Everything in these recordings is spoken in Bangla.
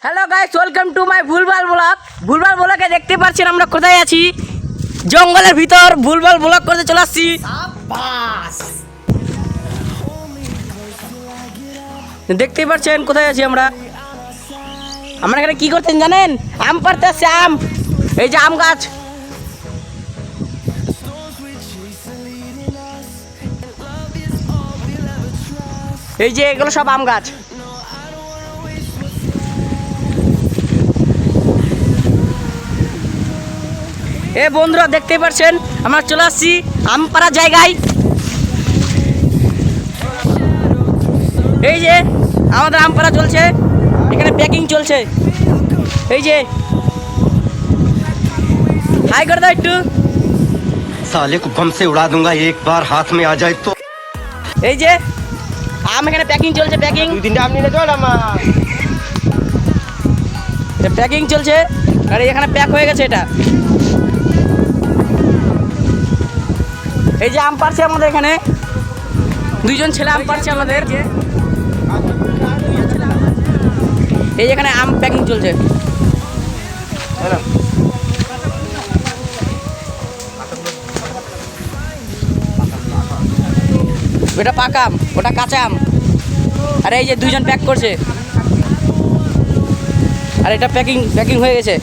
Hello guys, welcome to my ভুলভাল ব্লগ। ভুলভাল ব্লগে দেখতে পাচ্ছেন আমরা কোথায় আছি, জঙ্গলের ভিতর ভুলভাল ব্লগ করতে চলে আসছি। দেখতেই পাচ্ছেন কোথায় আছি আমরা। আমরা এখানে কি করতেন জানেন? আম পাড়তে আসছি, আম। এই যে আম গাছ, এই যে এগুলো সব আম গাছ। এ বন্ধুরা দেখতেই পাচ্ছেন আমরা চলে আসছি আম পাড়ার জায়গায়। এই যে আমাদের আম পাড়া চলছে, এখানে প্যাকিং চলছে। এই যে হাই করে দাও একটু। साले को बम से उड़ा दूंगा एक बार हाथ में आ जाए तो। এই যে আম এখানে প্যাকিং চলছে, প্যাকিং। দুই তিনটা আম নিলে চল আমার। প্যাকিং চলছে আর এখানে প্যাক হয়ে গেছে এটা। এই যে আম পাড়ছে আমাদের এখানে, দুইজন ছেলে আম পাড়ছে আমাদের। এই যে এখানে আম প্যাকিং চলছে। এটা পাকা আম, ওটা কাঁচা আম। আর এই যে দুইজন প্যাক করছে, আর এটা প্যাকিং হয়ে গেছে।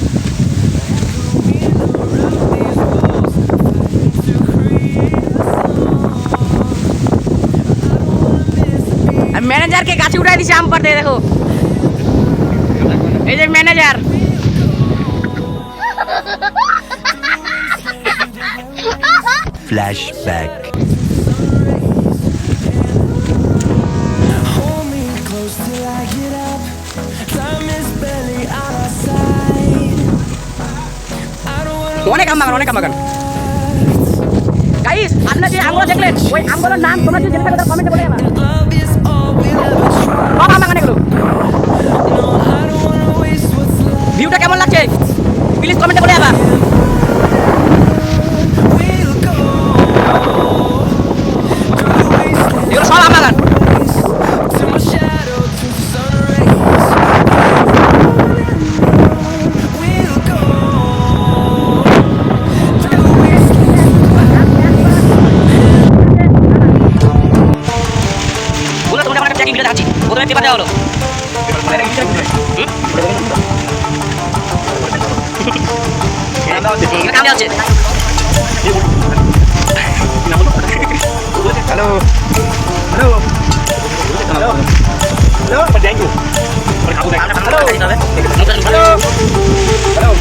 আর ম্যানেজারকে গাছে উঠাই দিছে আম পাড়তে, দেখো। এই যে ম্যানেজার। फ्लैशबैक। অনেক আম বাগান, অনেক আম বাগান। গাইস, আপনারা যে আমগুলো দেখলেন, ওই আমগুলোর নাম তোমরা যদি জেনে থাকো তাহলে কমেন্টে বলে যাবা। সব আম বাগান এগুলো। ভিউটা কেমন লাগছে প্লিজ কমেন্টে বলে যাবা। এগুলো সব আম বাগান। প্রথমে পেপার দেওয়া হলো। কাম দেওয়া হচ্ছে। Hello hello hello hello thank you hello hello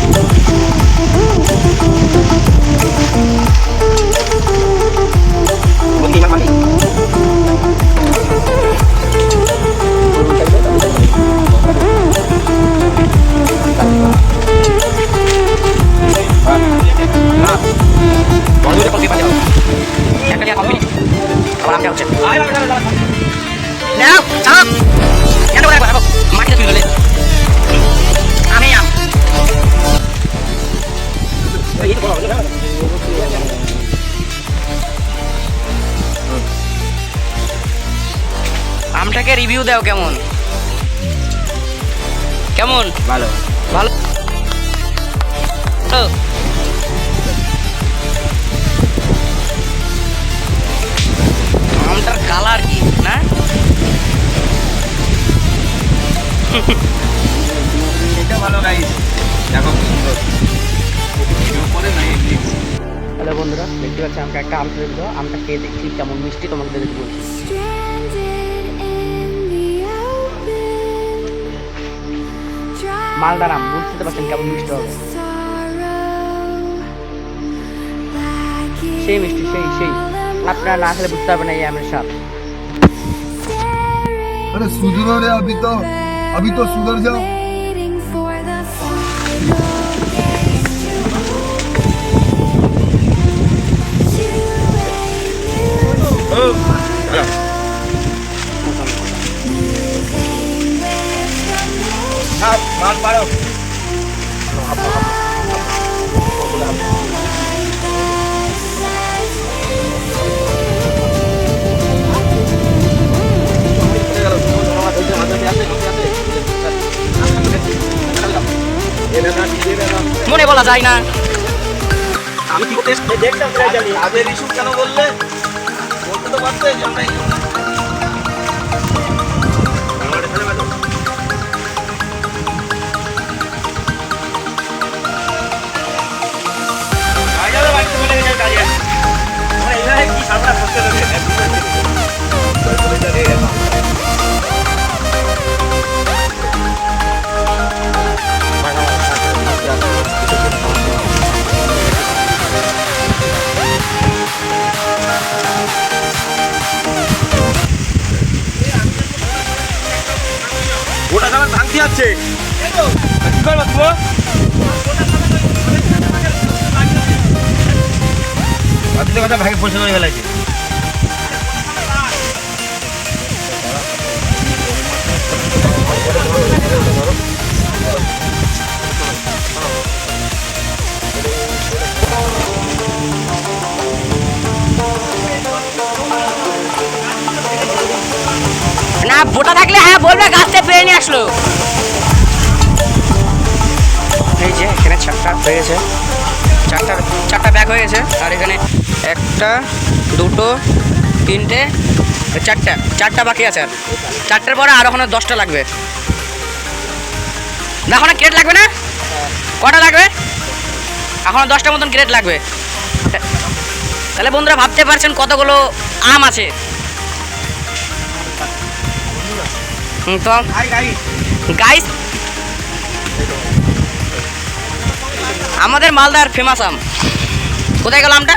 আমটাকে রিভিউ দাও, কেমন কেমন? ভালো ভালো। আমটার কালার কি না? এটা ভালো গাইস, দেখো কি সুন্দর। হ্যালো বন্ধুরা, দেখতে পাচ্ছি আমাকে একটা আম তুলে দিল। আমটা খেয়ে দেখছি কেমন মিষ্টি, তোমাকে দেখতে বলছি। মালদার আম, বুঝতে পারছেন কেমন মিষ্টি হবে। সেই মিষ্টি, সেই আপনারা না খেলে বুঝতে পারবেন না এই আমের স্বাদ। अरे सुधरो रे, अभी तो सुधर जाओ। माल पारो মনে বলা যায় না। আমি কি দেখতাম তাই জানি আদের ইস্যু কেন বললে বলতে তো পারতে যে আমরা ওটা আমার ভাঙতি আছে কি করবো তুমি আজকে কথা ভাগে পয়সা করে ফেলাইছে না বোটা থাকলে হ্যাঁ বলবে গাছটা পেরে নিয়ে আসলো। এই যে এখানে চারটা হয়ে গেছে, চারটা ব্যাগ হয়ে গেছে। আর এখানে একটা দুটো তিনটে চারটা বাকি আছে। আর চারটার পরে আর ওখানে 10টা লাগবে না, ওখানে ক্রেট লাগবে না? কটা লাগবে? এখনো 10টার মতন ক্রেট লাগবে। তাহলে বন্ধুরা ভাবতে পারছেন কতগুলো আম আছে। তো গাইস আমাদের মালদার ফেমাস আম কোথায় গেল আমটা?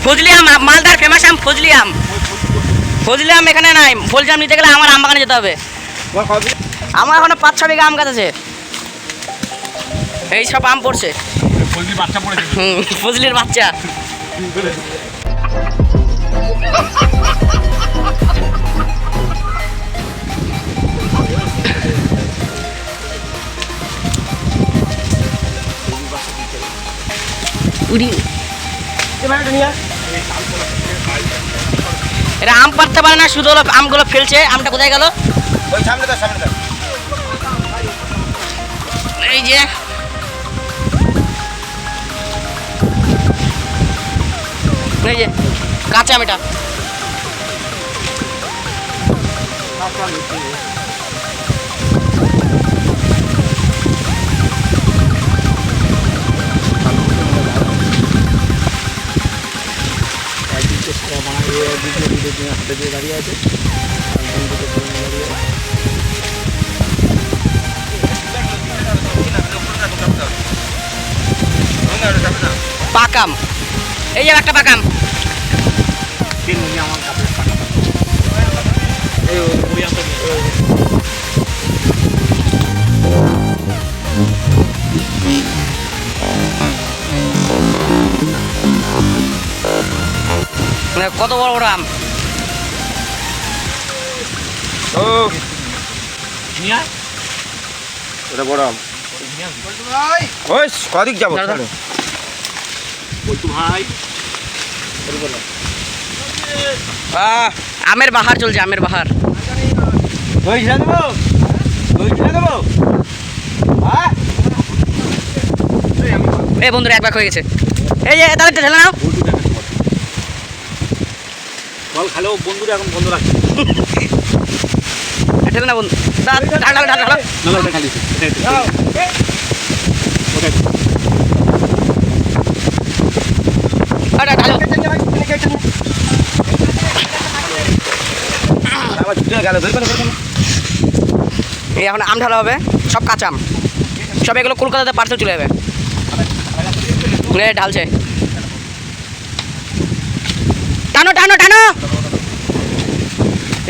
ফজলি আম, মালদার ফেমাস আম ফজলি আম। ফজলি আম এখানে নাই, ফজলি আম নিতে গেলে আমার আম বাগানে যেতে হবে। আমার এখনো 5-6 বিঘা আম গাছ আছে, এই সব আম পড়ছে। ফজলির বাচ্চা। এরা আম পারতে পারে না, শুধু আমগুলো ফেলছে। আমটা কোথায় গেল? এই যে এই যে কাঁচা আম এটা। পাকাম, এই যে একটা পাকাম। কত বড় বড় আম। বড় আম ওই কদিক যাবো আমের বাহার চলছে, আমের বাহার। এই বন্ধুরা এক ব্যাগ হয়ে গেছে। এই যে তাহলে ঢেলে নাও। ফল খালেও বন্ধুরা এখন বন্ধ রাখছে। ঢেলে না বন্ধু, ঢাল। এই এখন আম ঢালা হবে, সব কাঁচা আম, সব এগুলো কলকাতাতে পার্সেল চলে যাবে। ঢালছে, টানো টানো টানো।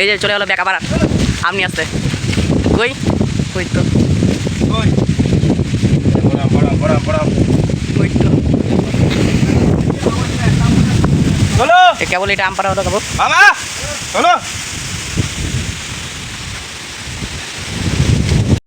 এই যে চলে গেলো ব্যাগ আবার আম নিয়ে আসতে। কই কই তো কেবল এটা আম পাড়া হলো। চলো